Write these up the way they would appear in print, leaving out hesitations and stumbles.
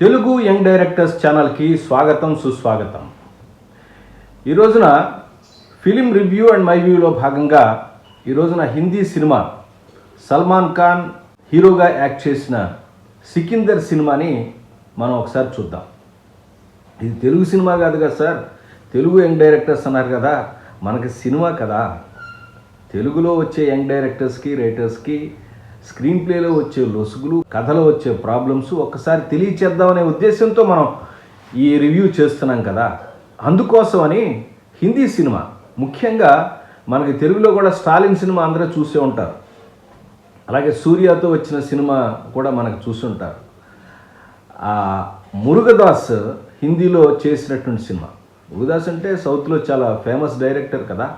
Telugu young directors ఛానల్కి స్వాగతం సుస్వాగతం. ఈ రోజున ఫిలిం రివ్యూ అండ్ మై వ్యూలో భాగంగా ఈ రోజున హిందీ సినిమా సల్మాన్ ఖాన్ హీరోగా యాక్ట్ చేసిన సికిందర్ సినిమాని మనం ఒకసారి చూద్దాం. ఇది తెలుగు సినిమా కాదు కదా సార్, తెలుగు యంగ్ డైరెక్టర్స్ అన్నారు కదా, మనకి సినిమా కదా. తెలుగులో వచ్చే యంగ్ డైరెక్టర్స్కి రైటర్స్కి స్క్రీన్ ప్లేలో వచ్చే లొసుగులు, కథలో వచ్చే ప్రాబ్లమ్స్ ఒక్కసారి తెలియచేద్దామనే ఉద్దేశంతో మనం ఈ రివ్యూ చేస్తున్నాం కదా. అందుకోసమని హిందీ సినిమా, ముఖ్యంగా మనకి తెలుగులో కూడా స్టాలిన్ సినిమా అందరూ చూసే ఉంటారు, అలాగే సూర్యతో వచ్చిన సినిమా కూడా మనకు చూసి ఉంటారు. మురుగదాస్ హిందీలో చేసినటువంటి సినిమా. మురుగదాస్ అంటే సౌత్లో చాలా ఫేమస్ డైరెక్టర్ కదా.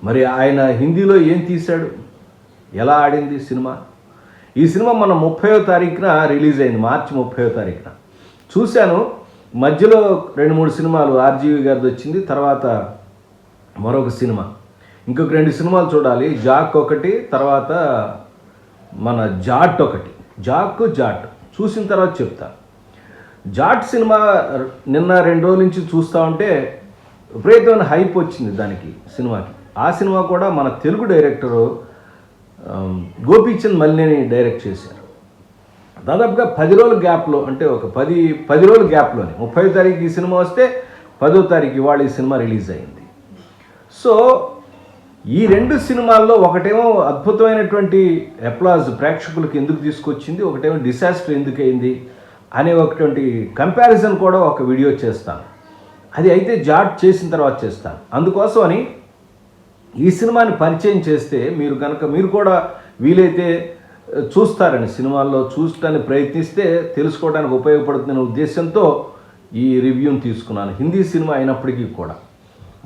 మరి ఆయన హిందీలో ఏం తీశాడు, ఎలా ఆడింది సినిమా? ఈ సినిమా మన 30వ తారీఖున రిలీజ్ అయింది, మార్చి 30వ తారీఖున చూశాను. మధ్యలో 2-3 సినిమాలు, ఆర్జీవి గారిది వచ్చింది, తర్వాత మరొక సినిమా, ఇంకొక 2 సినిమాలు చూడాలి. జాక్ ఒకటి, తర్వాత మన జాట్ ఒకటి. జాట్ చూసిన తర్వాత చెప్తా. జాట్ సినిమా నిన్న 2 రోజుల నుంచి చూస్తూ ఉంటే విపరీతమైన హైప్ వచ్చింది దానికి, సినిమాకి. ఆ సినిమా కూడా మన తెలుగు డైరెక్టరు గోపీచంద్ మల్లేని డైరెక్ట్ చేశారు. దాదాపుగా 10 రోజుల గ్యాప్లో, అంటే ఒక 10 రోజుల గ్యాప్లోనే 30వ తారీఖు ఈ సినిమా వస్తే 10వ తారీఖు ఇవాళ ఈ సినిమా రిలీజ్ అయింది. సో ఈ 2 సినిమాల్లో ఒకటేమో అద్భుతమైనటువంటి అప్లాజ్ ప్రేక్షకులకు ఎందుకు తీసుకొచ్చింది, ఒకటేమో డిసాస్టర్ ఎందుకు అయింది అనే ఒకటి కంపారిజన్ కూడా ఒక వీడియో చేస్తాను. అది అయితే జాట్ చేసిన తర్వాత చేస్తాను. అందుకోసమని ఈ సినిమాని పరిచయం చేస్తే మీరు కూడా వీలైతే చూస్తారని, సినిమాల్లో చూడటానికి ప్రయత్నిస్తే తెలుసుకోవడానికి ఉపయోగపడుతుందనే ఉద్దేశంతో ఈ రివ్యూని తీసుకున్నాను. హిందీ సినిమా అయినప్పటికీ కూడా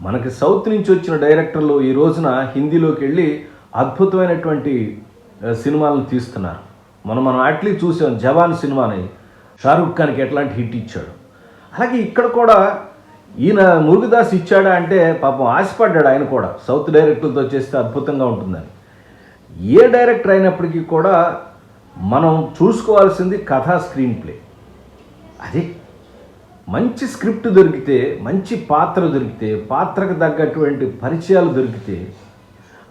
మనకి సౌత్ నుంచి వచ్చిన డైరెక్టర్లు ఈ రోజున హిందీలోకి వెళ్ళి అద్భుతమైనటువంటి సినిమాలను తీస్తున్నారు. మనం అట్లీ చూసాం, జవాన్ సినిమాని షారూఖ్ ఖాన్కి ఎట్లాంటి హిట్ ఇచ్చాడు. అలాగే ఇక్కడ కూడా ఈయన మురుగదాస్ ఇచ్చాడా అంటే పాపం ఆశపడ్డాడు ఆయన కూడా, సౌత్ డైరెక్టర్తో చేస్తే అద్భుతంగా ఉంటుందని. ఏ డైరెక్టర్ అయినప్పటికీ కూడా మనం చూసుకోవాల్సింది కథా స్క్రీన్ ప్లే. అది మంచి స్క్రిప్ట్ దొరికితే, మంచి పాత్ర దొరికితే, పాత్రకు తగ్గటువంటి పరిచయాలు దొరికితే,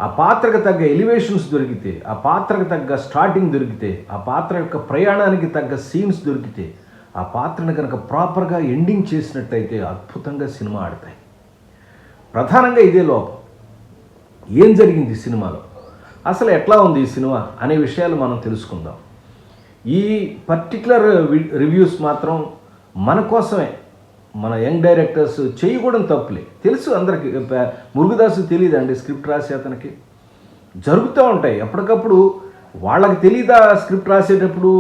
ఆ పాత్రకు తగ్గ ఎలివేషన్స్ దొరికితే, ఆ పాత్రకు తగ్గ స్టార్టింగ్ దొరికితే, ఆ పాత్ర యొక్క ప్రయాణానికి తగ్గ సీన్స్ దొరికితే, ఆ పాత్రను కనుక ప్రాపర్గా ఎండింగ్ చేసినట్టయితే అద్భుతంగా సినిమా ఆడతాయి. ప్రధానంగా ఇదే లోపం. ఏం జరిగింది సినిమాలో, అసలు ఎట్లా ఉంది ఈ సినిమా అనే విషయాలు మనం తెలుసుకుందాం. ఈ పర్టికులర్ రివ్యూస్ మాత్రం మన కోసమే, మన యంగ్ డైరెక్టర్స్ చేయకూడదు తప్పులే. తెలుసు అందరికీ, మురుగదాసు తెలియదండి స్క్రిప్ట్ రాసే అతనికి. జరుగుతూ ఉంటాయి ఎప్పటికప్పుడు. వాళ్ళకి తెలీదా స్క్రిప్ట్ రాసేటప్పుడు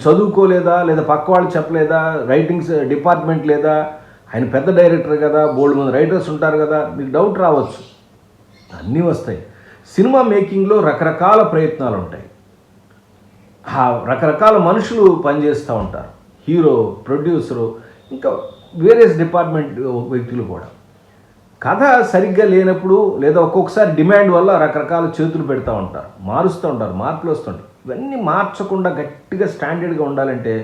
చదువుకోలేదా, లేదా పక్క వాళ్ళు చెప్పలేదా, రైటింగ్స్ డిపార్ట్మెంట్ లేదా, ఆయన పెద్ద డైరెక్టర్ కదా, బోల్డ్ మంది రైటర్స్ ఉంటారు కదా, మీకు డౌట్ రావచ్చు. అన్నీ వస్తాయి. సినిమా మేకింగ్లో రకరకాల ప్రయత్నాలు ఉంటాయి, రకరకాల మనుషులు పనిచేస్తూ ఉంటారు, హీరో, ప్రొడ్యూసరు, ఇంకా వేరియస్ డిపార్ట్మెంట్ వ్యక్తులు కూడా. కథ సరిగ్గా లేనప్పుడు, లేదా ఒక్కొక్కసారి డిమాండ్ వల్ల రకరకాల చేతులు పెడతా ఉంటారు, మారుస్తూ ఉంటారు, మార్పులు వస్తుంటాయి. ఇవన్నీ మార్చకుండా గట్టిగా స్టాండర్డ్గా ఉండాలంటే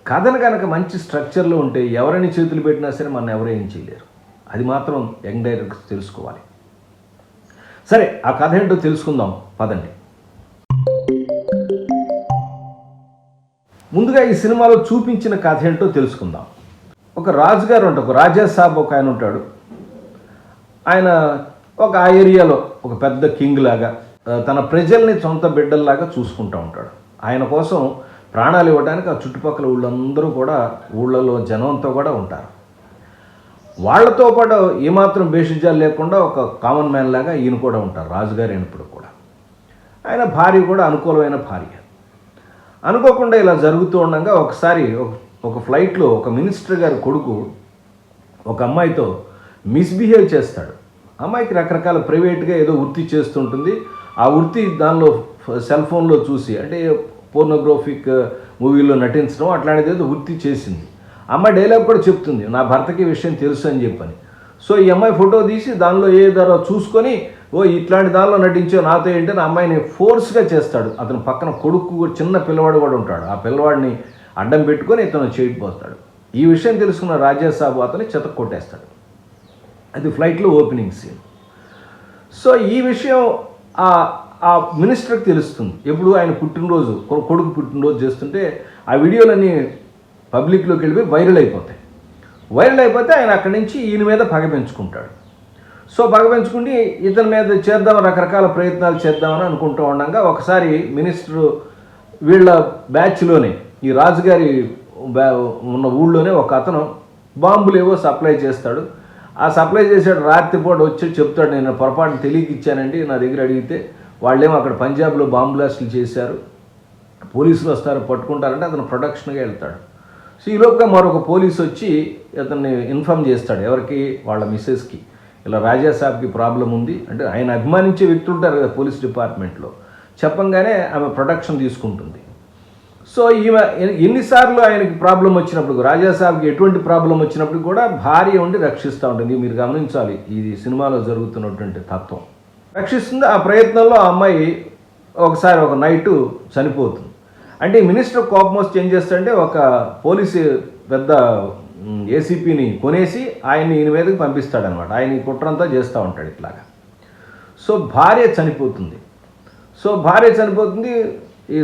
కథను కనుక మంచి స్ట్రక్చర్లో ఉంటే ఎవరైనా చేతులు పెట్టినా సరే మనం ఎవరు ఏం చేయలేరు. అది మాత్రం యంగ్ డైరెక్టర్స్ తెలుసుకోవాలి. సరే, ఆ కథ ఏంటో తెలుసుకుందాం పదండి. ముందుగా ఈ సినిమాలో చూపించిన కథ ఏంటో తెలుసుకుందాం. ఒక రాజుగారు ఉంటాడు, ఒక రాజా సాబ్ ఒక ఆయన ఉంటాడు. ఆయన ఒక ఆ ఏరియాలో ఒక పెద్ద కింగ్ లాగా తన ప్రజల్ని సొంత బిడ్డల్లాగా చూసుకుంటూ ఉంటాడు. ఆయన కోసం ప్రాణాలు ఇవ్వడానికి ఆ చుట్టుపక్కల ఊళ్ళందరూ కూడా, ఊళ్ళలో జనంతో కూడా ఉంటారు. వాళ్లతో పాటు ఏమాత్రం బేషిజాలు లేకుండా ఒక కామన్ మ్యాన్ లాగా ఈయన కూడా ఉంటారు, రాజుగారు అయినప్పుడు కూడా. ఆయన భార్య కూడా అనుకూలమైన భార్య. అనుకోకుండా ఇలా జరుగుతూ ఉండగా ఒకసారి ఒక ఫ్లైట్లో ఒక మినిస్టర్ గారి కొడుకు ఒక అమ్మాయితో మిస్బిహేవ్ చేస్తాడు. అమ్మాయికి రకరకాల ప్రైవేట్గా ఏదో వృత్తి చేస్తుంటుంది. ఆ వృత్తి దానిలో సెల్ ఫోన్లో చూసి, అంటే పోర్నోగ్రాఫిక్ మూవీలో నటించడం అట్లాంటిది ఏదో వృత్తి చేసింది. అమ్మాయి డైలాగ్ కూడా చెప్తుంది, నా భర్తకి విషయం తెలుసు అని చెప్పని. సో ఈ అమ్మాయి ఫోటో తీసి దానిలో ఏదో చూసుకొని, ఇట్లాంటి దానిలో నటించో నాతో ఏంటని అమ్మాయిని ఫోర్స్గా చేస్తాడు. అతను పక్కన కొడుకు చిన్న పిల్లవాడు కూడా ఉంటాడు. ఆ పిల్లవాడిని అడ్డం పెట్టుకొని ఇతను చేయకపోతాడు. ఈ విషయం తెలుసుకున్న రాజాసాబు అతని చెత్త కొట్టేస్తాడు. అది ఫ్లైట్లో ఓపెనింగ్ సీన్. సో ఈ విషయం ఆ మినిస్టర్కి తెలుస్తుంది. ఎప్పుడు ఆయన పుట్టినరోజు, కొడుకు పుట్టినరోజు చేస్తుంటే ఆ వీడియోలన్నీ పబ్లిక్లోకి వెళ్ళిపోయి వైరల్ అయిపోతే ఆయన అక్కడి నుంచి ఈయన మీద పగ పెంచుకుంటాడు. సో పగ పెంచుకుంటే ఇతని మీద చేద్దాం, రకరకాల ప్రయత్నాలు చేద్దామని అనుకుంటూ ఉండగా ఒకసారి మినిస్టరు వీళ్ళ బ్యాచ్లోనే, ఈ రాజుగారి ఉన్న ఊళ్ళోనే ఒక అతను బాంబులు ఏవో సప్లై చేస్తాడు. ఆ సప్లై చేసాడు, రాత్రిపూట వచ్చి చెప్తాడు, నేను పొరపాటున తెలియక ఇచ్చానండి, నా దగ్గర అడిగితే వాళ్ళేమో అక్కడ పంజాబ్లో బాంబు బ్లాస్టులు చేశారు, పోలీసులు వస్తారు పట్టుకుంటారంటే అతను ప్రొడక్షన్గా వెళ్తాడు. సో ఈలోపుగా మరొక పోలీసు వచ్చి అతన్ని ఇన్ఫామ్ చేస్తాడు, ఎవరికి, వాళ్ళ మిస్సెస్కి, ఇలా రాజాసాబ్కి ప్రాబ్లం ఉంది అంటే. ఆయన అభిమానించే వ్యక్తులు ఉంటారు కదా పోలీస్ డిపార్ట్మెంట్లో, చెప్పంగానే ఆమె ప్రొటెక్షన్ తీసుకుంటుంది. సో ఈమె ఎన్నిసార్లు ఆయనకి ప్రాబ్లం వచ్చినప్పుడు, రాజాసాబ్కి ఎటువంటి ప్రాబ్లం వచ్చినప్పుడు కూడా భార్య ఉండి రక్షిస్తూ ఉంటుంది. మీరు గమనించాలి ఇది సినిమాలో జరుగుతున్నటువంటి తత్వం. రక్షిస్తుంది. ఆ ప్రయత్నంలో ఆ అమ్మాయి ఒకసారి ఒక నైటు చనిపోతుంది. అంటే ఈ మినిస్టర్ కోపం వస్తే ఏం చేస్తాడంటే ఒక పోలీసు పెద్ద ఏసీపీని కొనేసి ఆయన్ని ఈయన మీదకి పంపిస్తాడనమాట. ఆయన ఈ కుట్రంతా చేస్తూ ఉంటాడు ఇట్లాగా. సో భార్య చనిపోతుంది. ఈ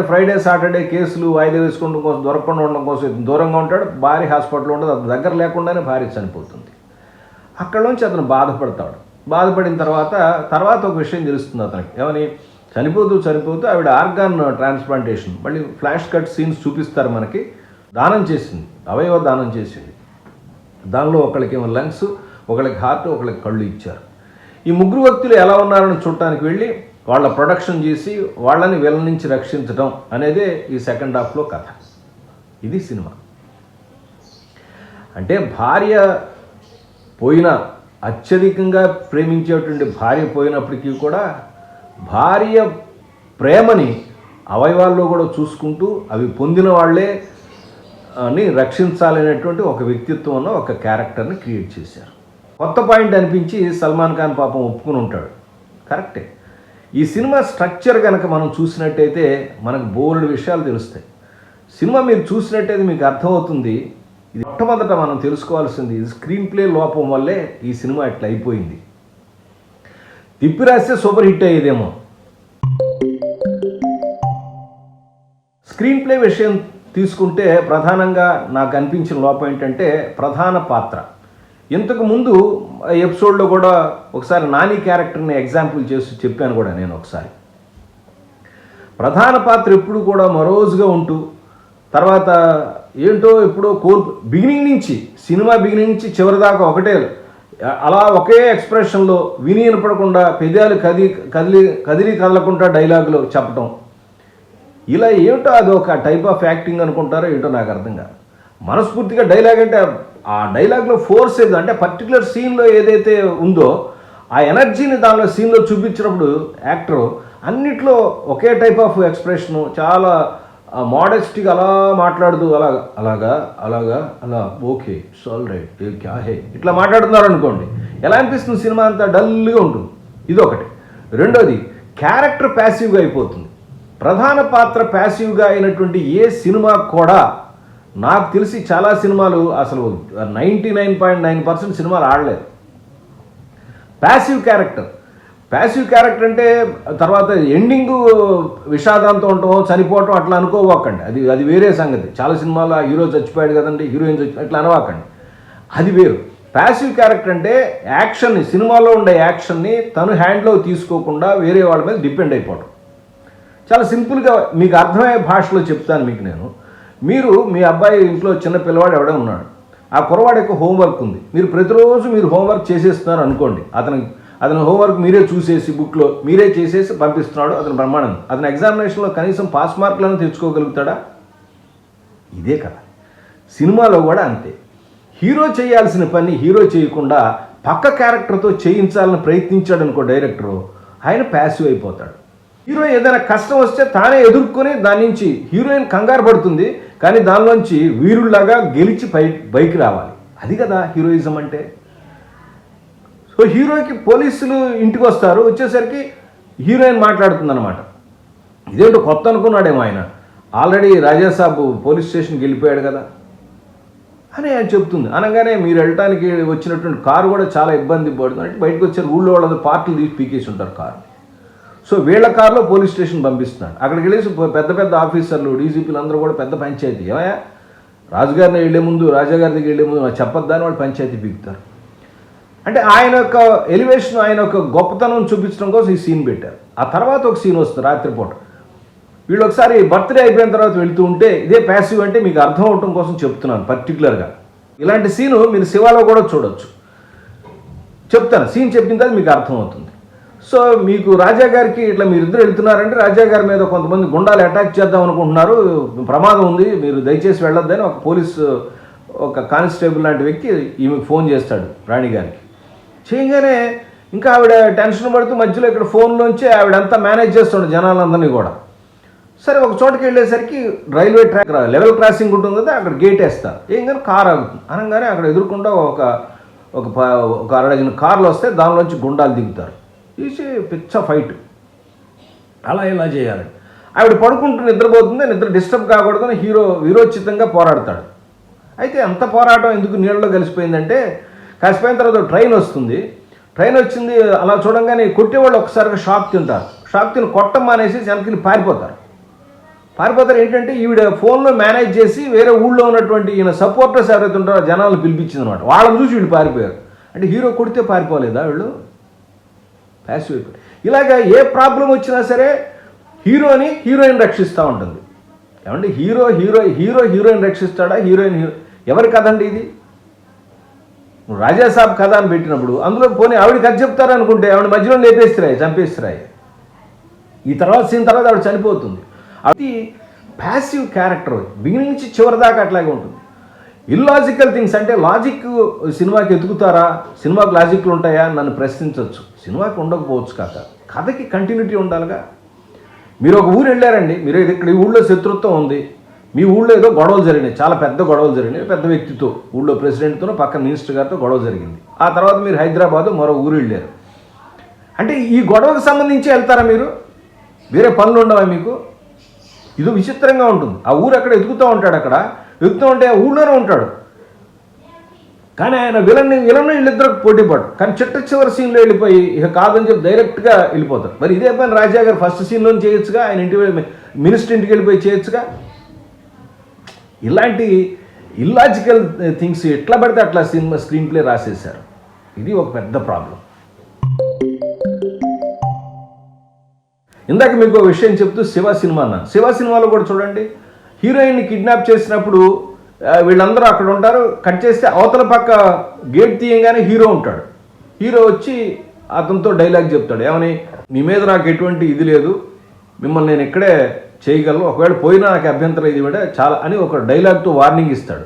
ఫ్రైడే సాటర్డే కేసులు వాయిదా వేసుకోవడం కోసం, దొరకకుండా ఉండడం కోసం దూరంగా ఉంటాడు. భార్య హాస్పిటల్లో ఉండదు, అతని దగ్గర లేకుండానే భార్య చనిపోతుంది. అక్కడ నుంచి అతను బాధపడిన తర్వాత ఒక విషయం తెలుస్తుంది అతనికి. ఏమని, చనిపోతూ ఆవిడ ఆర్గాన్ ట్రాన్స్ప్లాంటేషన్, మళ్ళీ ఫ్లాష్ కట్ సీన్స్ చూపిస్తారు మనకి, దానం చేసింది, అవయవ దానం చేసింది. దానిలో ఒకళ్ళకేమో లంగ్స్, ఒకళ్ళకి హార్ట్, ఒకళ్ళకి కళ్ళు ఇచ్చారు. ఈ ముగ్గురు వ్యక్తులు ఎలా ఉన్నారని చూడటానికి వెళ్ళి వాళ్ళ ప్రొడక్షన్ చేసి వాళ్ళని వీళ్ళ నుంచి రక్షించడం అనేదే ఈ సెకండ్ హాఫ్లో కథ. ఇది సినిమా. అంటే భార్య పోయిన, అత్యధికంగా ప్రేమించేటువంటి భార్య పోయినప్పటికీ కూడా భార్య ప్రేమని అవయవాల్లో కూడా చూసుకుంటూ అవి పొందిన వాళ్ళే అని రక్షించాలనేటువంటి ఒక వ్యక్తిత్వం ఉన్న ఒక క్యారెక్టర్ని క్రియేట్ చేశారు. కొత్త పాయింట్ అనిపించి సల్మాన్ ఖాన్ పాపం ఒప్పుకుని ఉంటాడు, కరెక్టే. ఈ సినిమా స్ట్రక్చర్ కనుక మనం చూసినట్టయితే మనకు బోల్డ్ విషయాలు తెలుస్తాయి. సినిమా మీరు చూసినట్టయితే మీకు అర్థమవుతుంది. ఇది మొట్టమొదట మనం తెలుసుకోవాల్సింది, స్క్రీన్ ప్లే లోపం వల్లే ఈ సినిమా ఇట్లా అయిపోయింది. తిప్పి రాస్తే సూపర్ హిట్ అయ్యేదేమో. స్క్రీన్ ప్లే విషయం తీసుకుంటే ప్రధానంగా నాకు అనిపించిన లోపం ఏంటంటే ప్రధాన పాత్ర. ఇంతకు ముందు ఎపిసోడ్లో కూడా ఒకసారి నాని క్యారెక్టర్ని ఎగ్జాంపుల్ చేసి చెప్పాను కూడా నేను ఒకసారి. ప్రధాన పాత్ర ఎప్పుడు కూడా మరోజుగా ఉంటూ తర్వాత ఏంటో ఎప్పుడో బిగినింగ్ నుంచి, సినిమా బిగినింగ్ నుంచి చివరి దాకా ఒకటే అలా ఒకే ఎక్స్ప్రెషన్లో విని వినపడకుండా పెదాలు కదలకుండా డైలాగులు చెప్పటం, ఇలా ఏమిటో అది ఒక టైప్ ఆఫ్ యాక్టింగ్ అనుకుంటారో ఏంటో నాకు అర్థం కాదు. మనస్ఫూర్తిగా డైలాగ్ అంటే ఆ డైలాగ్లో ఫోర్స్ ఏదో అంటే పర్టికులర్ సీన్లో ఏదైతే ఉందో ఆ ఎనర్జీని దానిలో సీన్లో చూపించినప్పుడు యాక్టరు అన్నిట్లో ఒకే టైప్ ఆఫ్ ఎక్స్ప్రెషను, చాలా మోడెస్ట్గా అలా మాట్లాడుతూ అలా ఓకే ఇట్స్ ఆల్ రైట్ క్యా హే ఇట్లా మాట్లాడుతున్నారు అనుకోండి, ఎలా అనిపిస్తుంది సినిమా అంతా డల్గా ఉంటుంది. ఇదొకటి. రెండోది, క్యారెక్టర్ ప్యాసివ్గా అయిపోతుంది. ప్రధాన పాత్ర ప్యాసివ్గా అయినటువంటి ఏ సినిమా కూడా నాకు తెలిసి చాలా సినిమాలు అసలు 99.9% సినిమాలు ఆడలేదు. ప్యాసివ్ క్యారెక్టర్ అంటే తర్వాత ఎండింగ్ విషాదంతో ఉండటం, చనిపోవటం అట్లా అనుకోవకండి, అది వేరే సంగతి. చాలా సినిమాల్లో హీరో చచ్చిపోయాడు కదండి, హీరోయిన్ అట్లా అనవాకండి, అది వేరు. ప్యాసివ్ క్యారెక్టర్ అంటే యాక్షన్ని, సినిమాలో ఉండే యాక్షన్ని తను హ్యాండ్లో తీసుకోకుండా వేరే వాళ్ళ మీద డిపెండ్ అయిపోవటం. చాలా సింపుల్గా మీకు అర్థమయ్యే భాషలో చెప్తాను మీకు నేను. మీరు మీ అబ్బాయి ఇంట్లో చిన్న పిల్లవాడు ఎవడే ఉన్నాడు, ఆ కుర్రవాడి యొక్క హోంవర్క్ ఉంది, మీరు ప్రతిరోజు మీరు హోంవర్క్ చేసేస్తున్నారు అనుకోండి, అతని హోంవర్క్ మీరే చూసేసి బుక్లో మీరే చేసేసి పంపిస్తున్నాడు, అతను బ్రహ్మాండం. అతని ఎగ్జామినేషన్లో కనీసం పాస్ మార్కులను తెచ్చుకోగలుగుతాడా? ఇదే కదా సినిమాలో కూడా అంతే. హీరో చేయాల్సిన పని హీరో చేయకుండా పక్క క్యారెక్టర్తో చేయించాలని ప్రయత్నించాడు అనుకో డైరెక్టరు, ఆయన ప్యాసివ్ అయిపోతాడు. హీరో ఏదైనా కష్టం వస్తే తానే ఎదుర్కొని దాని నుంచి, హీరోయిన్ కంగారు పడుతుంది కానీ దానిలోంచి వీరుల్లాగా గెలిచి బయటికి రావాలి. అది కదా హీరోయిజం అంటే. సో హీరోకి పోలీసులు ఇంటికి వచ్చేసరికి హీరోయిన్ మాట్లాడుతుందన్నమాట. ఇదేంటో కొత్త అనుకున్నాడేమో ఆయన. ఆల్రెడీ రాజాసాబ్ పోలీస్ స్టేషన్కి వెళ్ళిపోయాడు కదా అని ఆయన చెప్తుంది. అనగానే మీరు వెళ్ళటానికి వచ్చినటువంటి కారు కూడా చాలా ఇబ్బంది పడుతుంది అంటే బయటకు వచ్చారు, ఊళ్ళో వాళ్ళ పార్టీలు తీసి పీకేసి ఉంటారు కారు. సో వీళ్ళ కారులో పోలీస్ స్టేషన్ పంపిస్తున్నాడు. అక్కడికి వెళ్ళేసి పెద్ద పెద్ద ఆఫీసర్లు డీజీపీలు అందరూ కూడా పెద్ద పంచాయతీ, ఏమయ్యా రాజుగారిని వెళ్ళే ముందు రాజాగారి దగ్గర వెళ్ళే ముందు నాకు చెప్పొద్దని వాళ్ళు పంచాయతీ పీకుతారు. అంటే ఆయన యొక్క ఎలివేషన్, ఆయన యొక్క గొప్పతనం చూపించడం కోసం ఈ సీన్ పెట్టారు. ఆ తర్వాత ఒక సీన్ వస్తుంది రాత్రిపూట. వీళ్ళు ఒకసారి బర్త్డే అయిపోయిన తర్వాత వెళ్తూ ఉంటే, ఇదే ప్యాసివ్ అంటే మీకు అర్థం అవటం కోసం చెప్తున్నాను పర్టికులర్గా. ఇలాంటి సీను మీరు శివాలో కూడా చూడొచ్చు. చెప్తాను, సీన్ చెప్పిన తర్వాత మీకు అర్థమవుతుంది. సో మీకు రాజా గారికి ఇట్లా మీరిద్దరు వెళ్తున్నారంటే రాజా గారి మీద కొంతమంది గుండాలు అటాక్ చేద్దాం అనుకుంటున్నారు, ప్రమాదం ఉంది, మీరు దయచేసి వెళ్ళొద్దని ఒక పోలీసు ఒక కానిస్టేబుల్ లాంటి వ్యక్తి ఈమెకు ఫోన్ చేస్తాడు రాణి గారికి. చేయగానే ఇంకా ఆవిడ టెన్షన్ పడుతూ మధ్యలో ఇక్కడ ఫోన్లోంచి ఆవిడంతా మేనేజ్ చేస్తుండే జనాలందరినీ కూడా. సరే ఒక చోటకి వెళ్ళేసరికి రైల్వే ట్రాక్ లెవెల్ క్రాసింగ్ ఉంటుంది కదా, అక్కడ గేట్ వేస్తారు. ఏం కానీ కారు ఆగుతుంది. అనగానే అక్కడ ఎదుర్కొంటూ ఒక అరడజన కార్లు వస్తే దానిలోంచి గుండాలు దిగుతారు. తీసి పిచ్చ ఫైట్ అలా ఇలా చేయాలి. ఆవిడ పడుకుంటూ నిద్రపోతుంది, నిద్ర డిస్టర్బ్ కాకూడదని వీరోచితంగా పోరాడతాడు. అయితే అంత పోరాటం ఎందుకు నీళ్ళలో కలిసిపోయిందంటే, కలిసిపోయిన తర్వాత ట్రైన్ వస్తుంది. ట్రైన్ వచ్చింది, అలా చూడంగానే కొట్టేవాళ్ళు ఒకసారిగా షాక్ తింటారు. షాక్ తిని కొట్టం మానేసి వెనక్కి పారిపోతారు. ఏంటంటే ఈవిడ ఫోన్లో మేనేజ్ చేసి వేరే ఊళ్ళో ఉన్నటువంటి ఈయన సపోర్టర్స్ ఎవరైతే ఉంటారో జనాలను పిలిపించింది అనమాట. వాళ్ళని చూసి వీళ్ళు పారిపోయారు. అంటే హీరో కొడితే పారిపోలేదా వీళ్ళు? ప్యాసివ్ అయిపోయి. ఇలాగా ఏ ప్రాబ్లం వచ్చినా సరే హీరోయిన్ రక్షిస్తూ ఉంటుంది. ఏమంటే హీరోయిన్ రక్షిస్తాడా? హీరోయిన్ ఎవరి కథ అండి ఇది? రాజాసాబ్ కథ అని పెట్టినప్పుడు అందులో పోనీ ఆవిడ కథ చెప్తారనుకుంటే ఆవిడ మధ్యలో లేపేస్తాయి, చంపేస్తాయి. ఈ సీన్ తర్వాత ఆవిడ చనిపోతుంది. అది ప్యాసివ్ క్యారెక్టర్, బిగినింగ్ నుంచి చివరి దాకా అట్లాగే ఉంటుంది. ఇల్లాజికల్ థింగ్స్ అంటే లాజిక్ సినిమాకి ఎతుకుతారా, సినిమాకి లాజిక్లు ఉంటాయా అని నన్ను ప్రశ్నించవచ్చు. సినిమాకి ఉండకపోవచ్చు కాక కథకి కంటిన్యూటీ ఉండాలిగా. మీరు ఒక ఊరు వెళ్ళారండి, మీరు ఇక్కడ ఈ ఊళ్ళో శత్రుత్వం ఉంది, మీ ఊళ్ళో ఏదో గొడవలు జరిగినాయి, చాలా పెద్ద గొడవలు జరిగినాయి, పెద్ద వ్యక్తితో ఊళ్ళో ప్రెసిడెంట్తో పక్కన మినిస్టర్ గారితో గొడవ జరిగింది. ఆ తర్వాత మీరు హైదరాబాదు మరో ఊరు వెళ్ళారు. అంటే ఈ గొడవకు సంబంధించి వెళ్తారా మీరు? వేరే పనులు ఉండవా మీకు? ఇది విచిత్రంగా ఉంటుంది. ఆ ఊరు అక్కడ ఎదుగుతూ ఉంటాడు, అక్కడ ఎదుగుతూ ఉంటే ఆ ఊళ్ళోనే ఉంటాడు. కానీ ఆయన విలన్ వీళ్ళిద్దరికి పోటీ పడు. కానీ చివరి సీన్లో వెళ్ళిపోయి ఇక కాదని చెప్పి డైరెక్ట్గా వెళ్ళిపోతారు. మరి ఇదే పని రాజా గారు ఫస్ట్ సీన్లో చేయొచ్చుగా, ఆయన మినిస్టర్ ఇంటికి వెళ్ళిపోయి చేయొచ్చుగా. ఇలాంటి ఇల్లాజికల్ థింగ్స్ ఎట్లా పడితే అట్లా స్క్రీన్ ప్లే రాసేశారు. ఇది ఒక పెద్ద ప్రాబ్లం. ఇందాక మీకు ఒక విషయం చెప్తూ శివ సినిమాలో కూడా చూడండి, హీరోయిన్ని కిడ్నాప్ చేసినప్పుడు వీళ్ళందరూ అక్కడ ఉంటారు. కట్ చేస్తే అవతల పక్క గేట్ తీయంగానే హీరో ఉంటాడు. హీరో వచ్చి అతనితో డైలాగ్ చెప్తాడు, ఏమని, మీ మీద నాకు ఎటువంటి ఇది లేదు, మిమ్మల్ని నేను ఇక్కడే చేయగలను, ఒకవేళ పోయినా నాకు అభ్యంతరం ఇది కూడా చాలా అని ఒక డైలాగ్తో వార్నింగ్ ఇస్తాడు.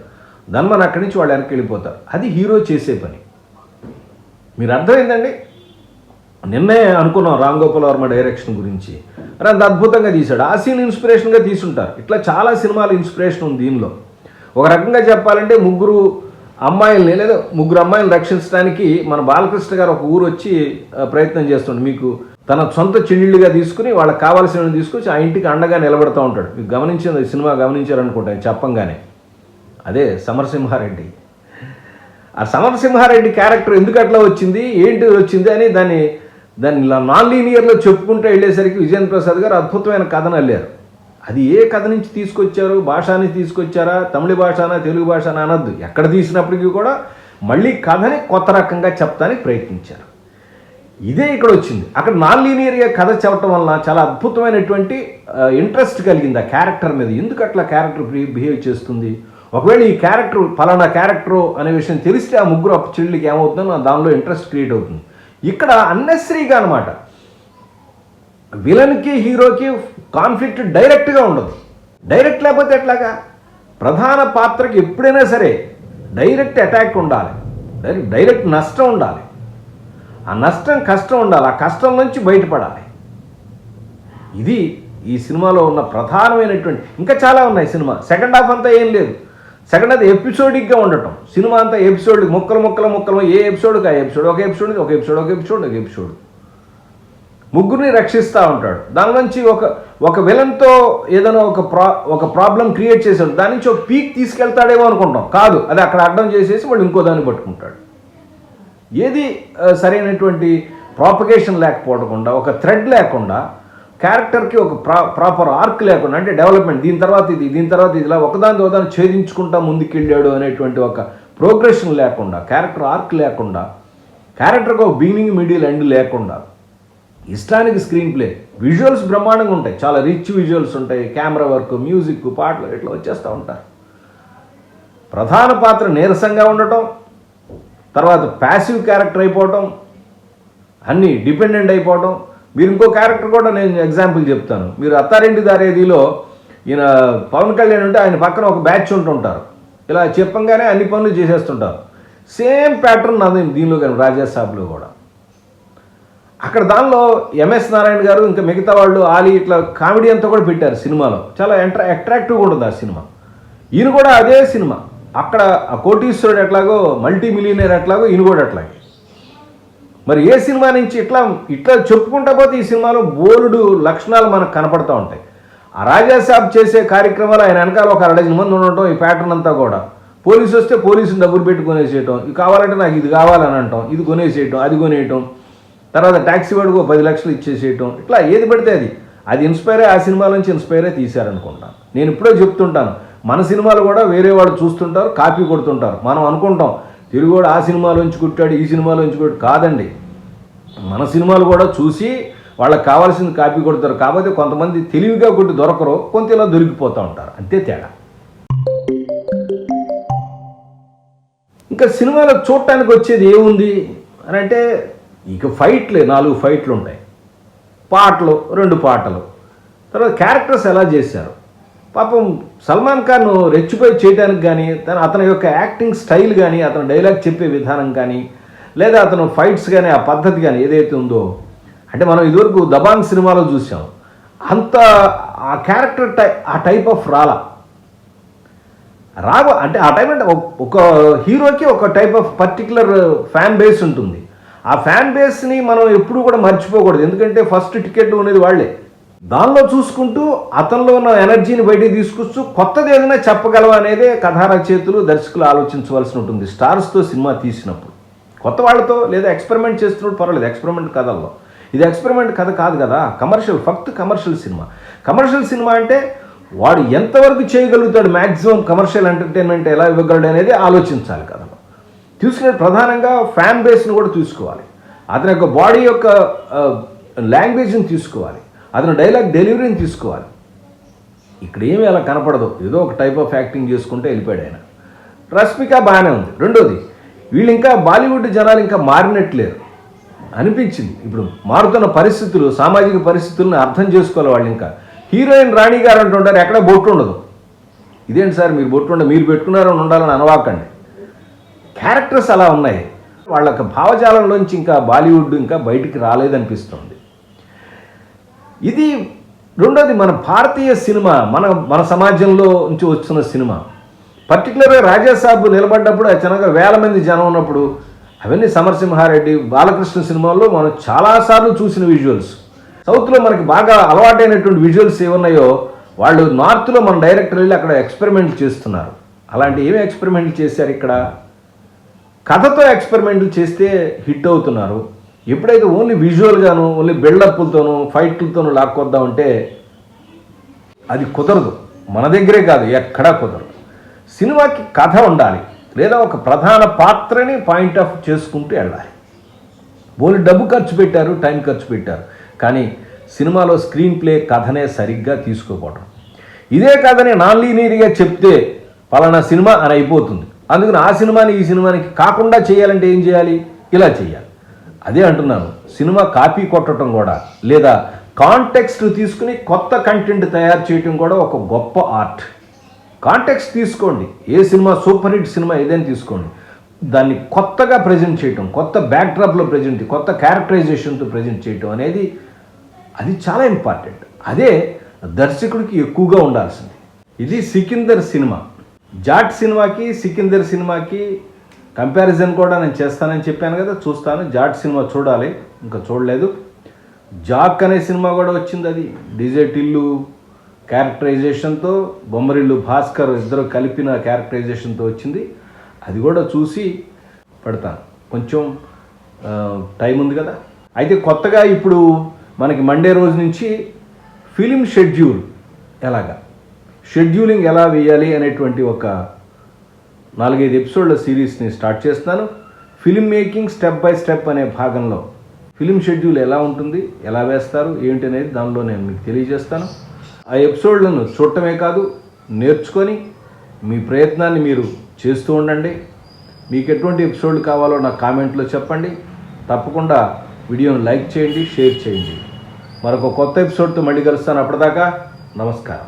ధన్మన్ అక్కడి నుంచి వాళ్ళు వెనక్కి వెళ్ళిపోతారు. అది హీరో చేసే పని. మీరు అర్థమైందండి? నిన్నే అనుకున్నాం రామ్ గోపాల్ వర్మ డైరెక్షన్ గురించి, మరి అంత అద్భుతంగా తీశాడు. ఆ సీన్ ఇన్స్పిరేషన్గా తీసుంటారు. ఇట్లా చాలా సినిమాలు ఇన్స్పిరేషన్ ఉంది దీనిలో. ఒక రకంగా చెప్పాలంటే ముగ్గురు అమ్మాయిలను రక్షించడానికి మన బాలకృష్ణ గారు ఒక ఊరు వచ్చి ప్రయత్నం చేస్తుండే. మీకు తన సొంత చెల్లెళ్ళుగా తీసుకుని వాళ్ళకి కావాల్సినవి తీసుకొచ్చి ఆ ఇంటికి అండగా నిలబెడుతూ ఉంటాడు. మీకు సినిమా గమనించారనుకుంటా చెప్పంగానే. అదే సమరసింహారెడ్డి. ఆ సమరసింహారెడ్డి క్యారెక్టర్ ఎందుకు అట్లా వచ్చింది, ఏంటి వచ్చింది అని దాన్ని నాన్ లీనియర్లో చెప్పుకుంటూ వెళ్ళేసరికి విజయేంద్ర ప్రసాద్ గారు అద్భుతమైన కథను అల్లారు. అది ఏ కథ నుంచి తీసుకొచ్చారు, భాష నుంచి తీసుకొచ్చారా, తమిళ భాషనా తెలుగు భాషనా అనద్దు, ఎక్కడ తీసినప్పటికీ కూడా మళ్ళీ కథని కొత్త రకంగా చెప్తానికి ప్రయత్నించారు. ఇదే ఇక్కడ వచ్చింది. అక్కడ నాన్ లీనియర్గా కథ చెప్పడం వలన చాలా అద్భుతమైనటువంటి ఇంట్రెస్ట్ కలిగింది ఆ క్యారెక్టర్ మీద. ఎందుకు అట్లా క్యారెక్టర్ బిహేవ్ చేస్తుంది, ఒకవేళ ఈ క్యారెక్టర్ ఫలానా క్యారెక్టరు అనే విషయం తెలిస్తే ఆ ముగ్గురు చెల్లికి ఏమవుతుందో దానిలో ఇంట్రెస్ట్ క్రియేట్ అవుతుంది. ఇక్కడ అన్నెసరీగా అనమాట విలన్కి హీరోకి కాన్ఫ్లిక్ట్ డైరెక్ట్గా ఉండదు. డైరెక్ట్ లేకపోతే ఎట్లాగా? ప్రధాన పాత్రకి ఎప్పుడైనా సరే డైరెక్ట్ అటాక్ ఉండాలి, డైరెక్ట్ నష్టం ఉండాలి, ఆ నష్టం కష్టం ఉండాలి, ఆ కష్టం నుంచి బయటపడాలి. ఇది ఈ సినిమాలో ఉన్న ప్రధానమైనటువంటి. ఇంకా చాలా ఉన్నాయి. సినిమా సెకండ్ హాఫ్ అంతా ఏం లేదు, సెకండ్ హాఫ్ ఎపిసోడిక్గా ఉండటం. సినిమా అంతా ఎపిసోడ్ ముక్కలు ఏ ఎపిసోడ్కి ఆ ఎపిసోడ్, ఒక ఎపిసోడ్. ముగ్గురిని రక్షిస్తూ ఉంటాడు. దాని నుంచి ఒక విలన్తో ఏదైనా ఒక ప్రాబ్లం క్రియేట్ చేశాడు, దాని నుంచి ఒక పీక్ తీసుకెళ్తాడేమో అనుకుంటాం. కాదు, అది అక్కడ అడ్డం చేసేసి వాడు ఇంకో దాన్ని పట్టుకుంటాడు. ఏది సరైనటువంటి ప్రాపగేషన్ లేకపోవకుండా, ఒక థ్రెడ్ లేకుండా, క్యారెక్టర్కి ఒక ప్రాపర్ ఆర్క్ లేకుండా, అంటే డెవలప్మెంట్, దీని తర్వాత ఇది ఇలా ఒకదాని ఛేదించుకుంటా ముందుకెళ్ళాడు అనేటువంటి ఒక ప్రోగ్రెషన్ లేకుండా, క్యారెక్టర్ ఆర్క్ లేకుండా, క్యారెక్టర్కి ఒక బిగినింగ్ మిడిల్ ఎండ్ లేకుండా, ఇష్టానికి స్క్రీన్ ప్లే, విజువల్స్ బ్రహ్మాండంగా ఉంటాయి, చాలా రిచ్ విజువల్స్ ఉంటాయి, కెమెరా వర్క్, మ్యూజిక్, పాటలు ఇట్లా వచ్చేస్తూ ఉంటారు. ప్రధాన పాత్ర నీరసంగా ఉండటం, తర్వాత ప్యాసివ్ క్యారెక్టర్ అయిపోవటం, అన్నీ డిపెండెంట్ అయిపోవటం. మీరు ఇంకో క్యారెక్టర్ కూడా నేను ఎగ్జాంపుల్ చెప్తాను. మీరు అత్తారింటి దారేదిలో ఈయన పవన్ కళ్యాణ్ ఉంటే ఆయన పక్కన ఒక బ్యాచ్ ఉంటుంటారు, ఇలా చెప్పంగానే అన్ని పనులు చేసేస్తుంటారు. సేమ్ ప్యాటర్న్ అది దీనిలో కానీ రాజాసాబ్లో కూడా. అక్కడ దానిలో ఎంఎస్ నారాయణ గారు ఇంకా మిగతా వాళ్ళు ఆలీ ఇట్లా కామెడీ అంతా కూడా పెట్టారు సినిమాలో. చాలా అట్రాక్టివ్గా ఉంటుంది ఆ సినిమా. ఈయన కూడా అదే సినిమా, అక్కడ ఆ కోటీశ్వరుడు ఎట్లాగో మల్టీ మిలియనర్ ఎట్లాగో ఈయన కూడా అట్లాగే. మరి ఏ సినిమా నుంచి ఇట్లా చెప్పుకుంటా పోతే ఈ సినిమాలో బోలుడు లక్షణాలు మనకు కనపడుతూ ఉంటాయి. ఆ రాజాసాబ్ చేసే కార్యక్రమాలు ఆయన వెనకాల ఒక 60 మంది ఉండటం, ఈ ప్యాటర్న్ అంతా కూడా. పోలీసు వస్తే పోలీసుని డబ్బులు పెట్టి కొనేసేయటం, ఇది కావాలంటే నాకు ఇది కావాలని అంటాం, ఇది కొనేసేయటం, అది కొనేయటం, తర్వాత ట్యాక్సీ వాడికి 10 లక్షలు ఇచ్చేసేయటం, ఇట్లా ఏది పడితే అది ఇన్స్పైర్ అయ్యి ఆ సినిమాల నుంచి ఇన్స్పైర్ అయ్యి తీశారనుకుంటాను. నేను ఇప్పుడే చెప్తుంటాను, మన సినిమాలు కూడా వేరే వాళ్ళు చూస్తుంటారు, కాపీ కొడుతుంటారు. మనం అనుకుంటాం తెలుగువాడు ఆ సినిమాలోంచి కుట్టాడు, ఈ సినిమాలోంచి కుట్టాడు. కాదండి, మన సినిమాలు కూడా చూసి వాళ్ళకి కావాల్సింది కాపీ కొడతారు. కాకపోతే కొంతమంది తెలివిగా కొట్టి దొరకరు, కొంత ఇలా దొరికిపోతూ ఉంటారు, అంతే తేడా. ఇంకా సినిమాలో చూడటానికి వచ్చేది ఏముంది అని అంటే, ఇక ఫైట్లే 4 ఫైట్లు ఉంటాయి, పాటలు 2 పాటలు, తర్వాత క్యారెక్టర్స్ ఎలా చేశారు. పాపం సల్మాన్ ఖాన్ రెచ్చిపోయి చేయడానికి కానీ, అతని యొక్క యాక్టింగ్ స్టైల్ కానీ, అతను డైలాగ్ చెప్పే విధానం కానీ, లేదా అతను ఫైట్స్ కానీ, ఆ పద్ధతి కానీ ఏదైతే ఉందో, అంటే మనం ఇదివరకు దబాంగ్ సినిమాలో చూసాం, అంత ఆ క్యారెక్టర్ ఆ టైప్ ఆఫ్ అంటే ఆ టైం అంటే ఒక హీరోకి ఒక type of particular fan base ఉంటుంది. ఆ ఫ్యాన్ బేస్ని మనం ఎప్పుడూ కూడా మర్చిపోకూడదు, ఎందుకంటే ఫస్ట్ టికెట్ ఉండేది వాళ్ళే. దానిలో చూసుకుంటూ అతనిలో ఉన్న ఎనర్జీని బయటికి తీసుకొస్తూ కొత్తది ఏదైనా చెప్పగలవా అనేదే కథా రచయితలు, దర్శకులు ఆలోచించవలసి ఉంటుంది. స్టార్స్తో సినిమా తీసినప్పుడు కొత్త వాళ్ళతో లేదా ఎక్స్పెరిమెంట్ చేస్తున్నప్పుడు పర్వాలేదు, ఎక్స్పెరిమెంట్ కథల్లో. ఇది ఎక్స్పెరిమెంట్ కథ కాదు కదా, కమర్షియల్, ఫక్త్ కమర్షియల్ సినిమా. కమర్షియల్ సినిమా అంటే వాడు ఎంతవరకు చేయగలుగుతాడు, మ్యాక్సిమం కమర్షియల్ ఎంటర్టైన్మెంట్ ఎలా ఇవ్వగలడు అనేది ఆలోచించాలి కథలో. తీసుకునే ప్రధానంగా ఫ్యాన్ బేస్ని కూడా తీసుకోవాలి, అతని యొక్క బాడీ యొక్క లాంగ్వేజ్ని తీసుకోవాలి, అతని డైలాగ్ డెలివరీని తీసుకోవాలి. ఇక్కడ ఏమీ అలా కనపడదు, ఏదో ఒక టైప్ ఆఫ్ యాక్టింగ్ చేసుకుంటే వెళ్ళిపోయాడు ఆయన. రష్మిక బాగానే ఉంది. రెండోది, వీళ్ళు ఇంకా బాలీవుడ్ జనాలు ఇంకా మారినట్లేరు అనిపించింది. ఇప్పుడు మారుతున్న పరిస్థితులు, సామాజిక పరిస్థితులను అర్థం చేసుకోవాలి వాళ్ళు. ఇంకా హీరోయిన్ రాణి గారు అంటుంటారు ఎక్కడ బొట్టు ఉండదు. ఇదేంటి సార్ మీరు బొట్టు మీరు పెట్టుకున్నారని ఉండాలని అనవాకండి. క్యారెక్టర్స్ అలా ఉన్నాయి, వాళ్ళ భావజాలంలోంచి ఇంకా బాలీవుడ్ ఇంకా బయటికి రాలేదనిపిస్తుంది. ఇది రెండోది, మన భారతీయ సినిమా, మన సమాజంలో నుంచి వస్తున్న సినిమా. పర్టికులర్గా రాజాసాబ్ నిలబడ్డప్పుడు అచనగా 1000 మంది జనం ఉన్నప్పుడు, అవన్నీ సమరసింహారెడ్డి, బాలకృష్ణ సినిమాల్లో మనం చాలాసార్లు చూసిన విజువల్స్. సౌత్లో మనకి బాగా అలవాటైనటువంటి విజువల్స్ ఏమున్నాయో వాళ్ళు నార్త్లో మన డైరెక్టర్ వెళ్ళి అక్కడ ఎక్స్పెరిమెంట్లు చేస్తున్నారు. అలాంటి ఏమి ఎక్స్పెరిమెంట్లు చేశారు ఇక్కడ? కథతో ఎక్స్పెరిమెంట్లు చేస్తే హిట్ అవుతున్నారు. ఎప్పుడైతే ఓన్లీ విజువల్గాను, ఓన్లీ బిల్డప్లతోనూ, ఫైట్లతోనూ లాక్కొద్దామంటే అది కుదరదు. మన దగ్గరే కాదు, ఎక్కడా కుదరదు. సినిమాకి కథ ఉండాలి, లేదా ఒక ప్రధాన పాత్రని పాయింట్ ఆఫ్ చేసుకుంటూ వెళ్ళాలి. ఓన్లీ డబ్బు ఖర్చు పెట్టారు, టైం ఖర్చు పెట్టారు, కానీ సినిమాలో స్క్రీన్ ప్లే కథనే సరిగ్గా తీసుకోకపోవడం. ఇదే కథని నాన్ లీనియర్గా చెప్తే పలానా సినిమా అని అయిపోతుంది. అందుకని ఆ సినిమాని ఈ సినిమానికి కాకుండా చేయాలంటే ఏం చేయాలి? ఇలా చేయాలి. అదే అంటున్నాను, సినిమా కాపీ కొట్టడం కూడా, లేదా కాంటెక్స్ట్ తీసుకుని కొత్త కంటెంట్ తయారు చేయడం కూడా ఒక గొప్ప ఆర్ట్. కాంటెక్స్ట్ తీసుకోండి, ఏ సినిమా సూపర్ హిట్ సినిమా ఏదైనా తీసుకోండి, దాన్ని కొత్తగా ప్రజెంట్ చేయటం, కొత్త బ్యాక్డ్రాప్లో ప్రజెంట్, కొత్త క్యారెక్టరైజేషన్తో ప్రజెంట్ చేయటం అనేది అది చాలా ఇంపార్టెంట్. అదే దర్శకుడికి ఎక్కువగా ఉండాల్సింది. ఇది సికిందర్ సినిమా. జాట్ సినిమాకి సికిందర్ సినిమాకి కంపారిజన్ కూడా నేను చేస్తానని చెప్పాను కదా, చూస్తాను. జాట్ సినిమా చూడాలి, ఇంకా చూడలేదు. జాక్ అనే సినిమా కూడా వచ్చింది, అది డీజే టిల్లు క్యారెక్టరైజేషన్తో, బొమ్మరిల్లు భాస్కర్ ఇద్దరు కలిపిన క్యారెక్టరైజేషన్తో వచ్చింది. అది కూడా చూసి పెడతాను, కొంచెం టైం ఉంది కదా. అయితే కొత్తగా ఇప్పుడు మనకి మండే రోజు నుంచి ఫిలిం షెడ్యూలింగ్ ఎలా వేయాలి అనేటువంటి ఒక 4-5 ఎపిసోడ్ల సిరీస్ని స్టార్ట్ చేస్తున్నాను. Film making step by step అనే భాగంలో ఫిలిం షెడ్యూల్ ఎలా ఉంటుంది, ఎలా వేస్తారు ఏంటి అనేది దానిలో నేను మీకు తెలియజేస్తాను. ఆ ఎపిసోడ్లను చూడటమే కాదు, నేర్చుకొని మీ ప్రయత్నాన్ని మీరు చేస్తూ ఉండండి. మీకు ఎటువంటి ఎపిసోడ్లు కావాలో నాకు కామెంట్లో చెప్పండి. తప్పకుండా వీడియోను లైక్ చేయండి, షేర్ చేయండి. మరొక కొత్త ఎపిసోడ్తో మళ్ళీ కలుస్తాను. అప్పటిదాకా నమస్కారం.